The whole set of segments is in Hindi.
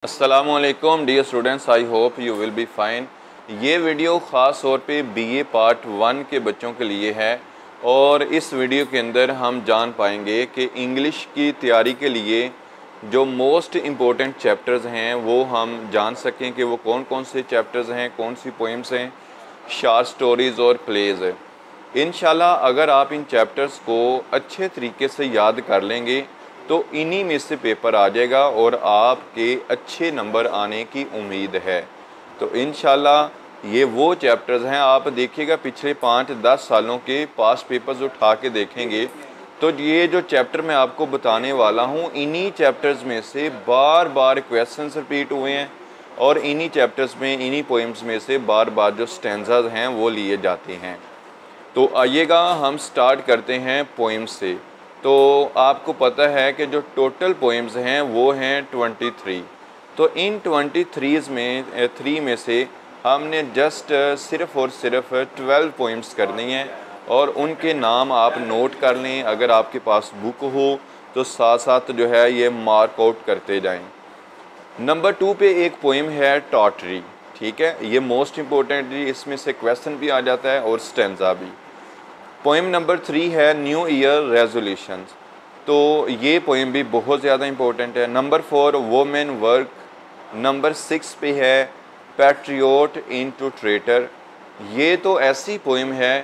अस्सलामुअलैकुम dear students, I hope you will be fine. ये वीडियो ख़ास तौर पे बीए पार्ट 1 के बच्चों के लिए है और इस वीडियो के अंदर हम जान पाएंगे कि इंग्लिश की तैयारी के लिए जो मोस्ट इम्पोर्टेंट चैप्टर्स हैं वो हम जान सकें कि वो कौन कौन से चैप्टर्स हैं, कौन सी पोइम्स हैं, शॉर्ट स्टोरीज़ और प्लेज़ है। इंशाल्लाह अगर आप इन चैप्टर्स को अच्छे तरीके से याद कर लेंगे तो इन्हीं में से पेपर आ जाएगा और आपके अच्छे नंबर आने की उम्मीद है। तो इंशाल्लाह ये वो चैप्टर्स हैं, आप देखिएगा पिछले 5-10 सालों के पास पेपर्स उठा के देखेंगे तो ये जो चैप्टर मैं आपको बताने वाला हूँ इन्हीं चैप्टर्स में से बार बार क्वेश्चंस रिपीट हुए हैं और इन्हीं चैप्टर्स में, इन्हीं पोइम्स में से बार बार जो स्टैंजाज हैं वो लिए जाते हैं। तो आइएगा हम स्टार्ट करते हैं पोइम्स से। तो आपको पता है कि जो टोटल पोइम्स हैं वो हैं 23। तो इन 23 में से हमने जस्ट सिर्फ़ और सिर्फ 12 पोइम्स करनी हैं और उनके नाम आप नोट कर लें। अगर आपके पास बुक हो तो साथ साथ जो है ये मार्क आउट करते जाएं। नंबर 2 पे एक पोइम है टॉटरी, ठीक है, ये मोस्ट इम्पोर्टेंट, इसमें से क्वेश्चन भी आ जाता है और स्टैंजा भी। पोइम नंबर 3 है न्यू ईयर रेजोल्यूशंस, तो ये पोइम भी बहुत ज़्यादा इम्पोर्टेंट है। Number 4 women work. नंबर 6 पे है पैट्रियोट इनटू ट्रेटर। ये तो ऐसी पोइम है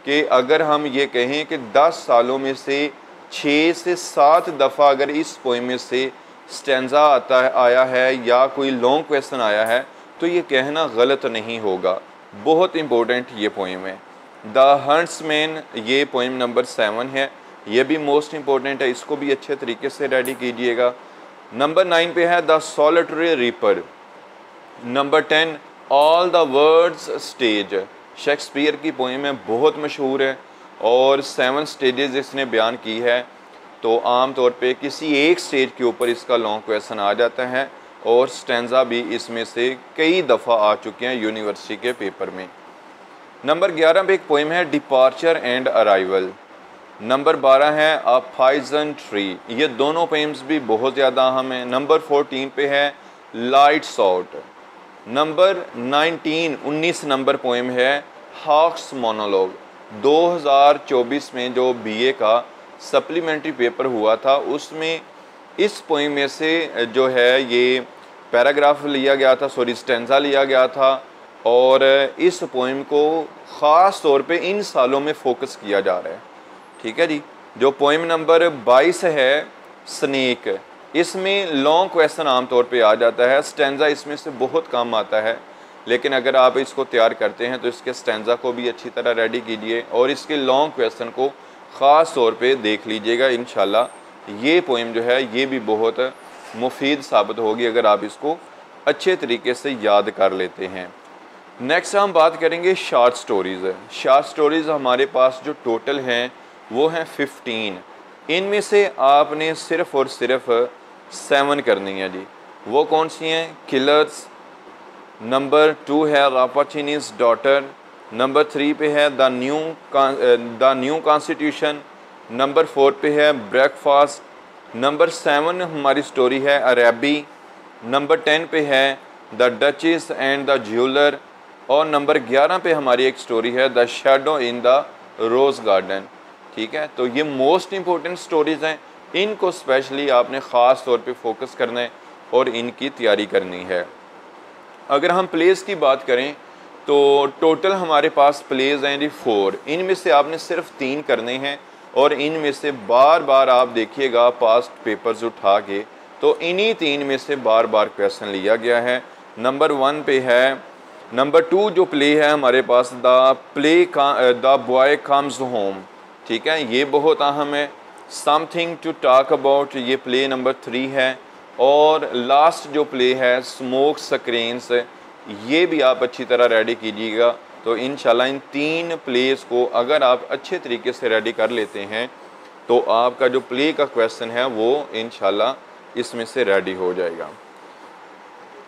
कि अगर हम ये कहें कि 10 सालों में से 6 से 7 दफ़ा अगर इस पोइम में से स्टैंजा आया है या कोई लॉन्ग क्वेश्चन आया है तो ये कहना गलत नहीं होगा। बहुत इम्पोर्टेंट ये पोइम है। द हंट्समैन, ये पोइम नंबर 7 है, ये भी मोस्ट इम्पोर्टेंट है, इसको भी अच्छे तरीके से रेडी कीजिएगा। नंबर 9 पे है the solitary reaper. Number 10 all the words stage, Shakespeare की पोइम है, बहुत मशहूर है और 7 स्टेजेस इसने बयान की है। तो आम तौर पे किसी एक स्टेज के ऊपर इसका लॉन्ग क्वेश्चन आ जाता है और स्टैंजा भी इसमें से कई दफ़ा आ चुके हैं यूनिवर्सिटी के पेपर में। नंबर 11 पे एक पोइम है डिपार्चर एंड अराइवल। नंबर 12 है अ पॉइजन ट्री। ये दोनों पोइम्स भी बहुत ज़्यादा अहम हैं। नंबर 14 पे है lights out. Number 19 number poem है हॉक्स मोनोलॉग। 2024 में जो बीए का सप्लीमेंट्री पेपर हुआ था उसमें इस पोइम में से जो है ये पैराग्राफ लिया गया था, स्टैंजा लिया गया था और इस पोइम को ख़ास तौर पे इन सालों में फोकस किया जा रहा है, ठीक है जी। जो पोइम नंबर 22 है स्नेक, इसमें लॉन्ग क्वेश्चन आम तौर पे आ जाता है, स्टैंजा इसमें से बहुत कम आता है, लेकिन अगर आप इसको तैयार करते हैं तो इसके स्टैंजा को भी अच्छी तरह रेडी कीजिए और इसके लॉन्ग क्वेश्चन को ख़ास तौर पे देख लीजिएगा। इंशाल्लाह ये पोइम जो है ये भी बहुत मुफीद साबित होगी अगर आप इसको अच्छे तरीके से याद कर लेते हैं। नेक्स्ट हम बात करेंगे शॉर्ट स्टोरीज़। शॉर्ट स्टोरीज़ हमारे पास जो टोटल हैं वो हैं 15। इनमें से आपने सिर्फ़ और सिर्फ 7 करनी है जी। वो कौन सी हैं? किलर्स। नंबर 2 है रापाचिनीज़ डॉटर। नंबर 3 पे है द न्यू कॉन्स्टिट्यूशन। नंबर 4 पे है ब्रेकफास्ट। नंबर 7 हमारी स्टोरी है अरेबी। नंबर 10 पे है the duchess and the jeweller और नंबर 11 पे हमारी एक स्टोरी है the shadow in the rose garden, ठीक है। तो ये मोस्ट इम्पोर्टेंट स्टोरीज़ हैं, इनको स्पेशली आपने ख़ास तौर पे फोकस करना है और इनकी तैयारी करनी है। अगर हम प्लेस की बात करें तो टोटल हमारे पास प्लेस हैं जी 4। इनमें से आपने सिर्फ 3 करने हैं और इनमें से बार बार आप देखिएगा पास्ट पेपर्स उठा के तो इन्हीं 3 में से बार बार क्वेश्चन लिया गया है। नंबर 1 पे है। नंबर 2 जो प्ले है हमारे पास द बॉय कम्स होम, ठीक है, ये बहुत अहम है। समथिंग टू टॉक अबाउट, ये प्ले नंबर 3 है और लास्ट जो प्ले है स्मोक स्क्रीन्स, ये भी आप अच्छी तरह रेडी कीजिएगा। तो इंशाल्लाह इन 3 प्लेस को अगर आप अच्छे तरीके से रेडी कर लेते हैं तो आपका जो प्ले का क्वेश्चन है वो इंशाल्लाह इसमें से रेडी हो जाएगा।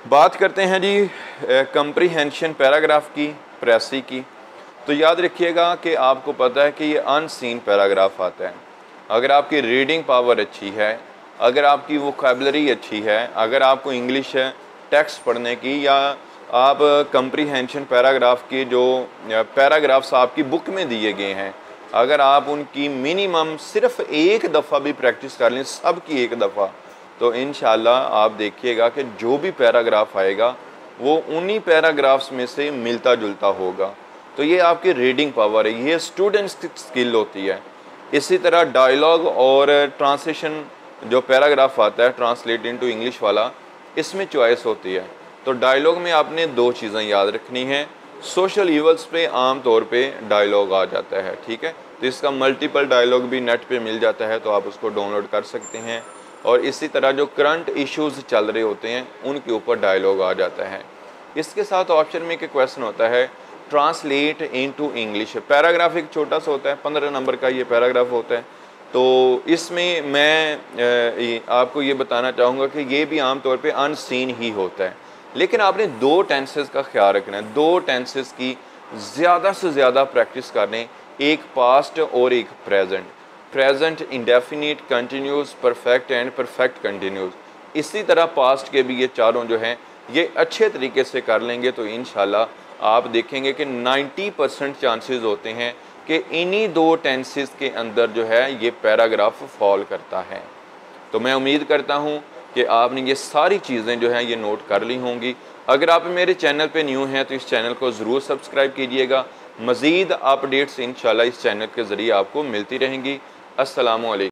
बात करते हैं जी कंप्रीहेंशन पैराग्राफ की, प्रेसी की। तो याद रखिएगा कि आपको पता है कि ये अनसीन पैराग्राफ आता है। अगर आपकी रीडिंग पावर अच्छी है अगर आपकी वोकैबुलरी अच्छी है, अगर आपको इंग्लिश है टेक्स्ट पढ़ने की, या आप कंप्रीहेंशन पैराग्राफ की जो पैराग्राफ्स आपकी बुक में दिए गए हैं, अगर आप उनकी मिनिमम सिर्फ एक दफ़ा भी प्रैक्टिस कर लें, सब की एक दफ़ा, तो इंशाल्लाह आप देखिएगा कि जो भी पैराग्राफ आएगा वो उन्हीं पैराग्राफ्स में से मिलता जुलता होगा। तो ये आपकी रीडिंग पावर है, ये स्टूडेंट्स की स्किल होती है। इसी तरह डायलॉग और ट्रांसलेशन जो पैराग्राफ आता है ट्रांसलेट इनटू इंग्लिश वाला, इसमें चॉइस होती है। तो डायलॉग में आपने दो चीज़ें याद रखनी हैं। सोशल इवल्स पे आम तौर पे डायलॉग आ जाता है, ठीक है, तो इसका मल्टीपल डायलॉग भी नेट पे मिल जाता है, तो आप उसको डाउनलोड कर सकते हैं। और इसी तरह जो करंट इश्यूज़ चल रहे होते हैं उनके ऊपर डायलॉग आ जाता है। इसके साथ ऑप्शन में एक क्वेश्चन होता है ट्रांसलेट इनटू इंग्लिश। पैराग्राफ एक छोटा सा होता है, 15 नंबर का ये पैराग्राफ होता है। तो इसमें मैं आपको ये बताना चाहूँगा कि ये भी आमतौर पे अनसीन ही होता है, लेकिन आपने दो टेंसेस का ख्याल रखना है। दो टेंसेस की ज़्यादा से ज़्यादा प्रैक्टिस करने, एक पास्ट और एक present. Present indefinite, continuous, perfect and perfect continuous. इसी तरह पास्ट के भी ये चारों जो हैं ये अच्छे तरीके से कर लेंगे तो इंशाल्लाह आप देखेंगे कि 90% चांसेस होते हैं कि इन्हीं दो टेंसेस के अंदर जो है ये पैराग्राफ फॉल करता है। तो मैं उम्मीद करता हूँ कि आपने ये सारी चीज़ें जो हैं ये नोट कर ली होंगी। अगर आप मेरे चैनल पे न्यू हैं तो इस चैनल को ज़रूर सब्सक्राइब कीजिएगा। मज़ीद अपडेट्स इंशाल्लाह इस चैनल के ज़रिए आपको मिलती रहेंगी। अस्सलामु अलैकुम।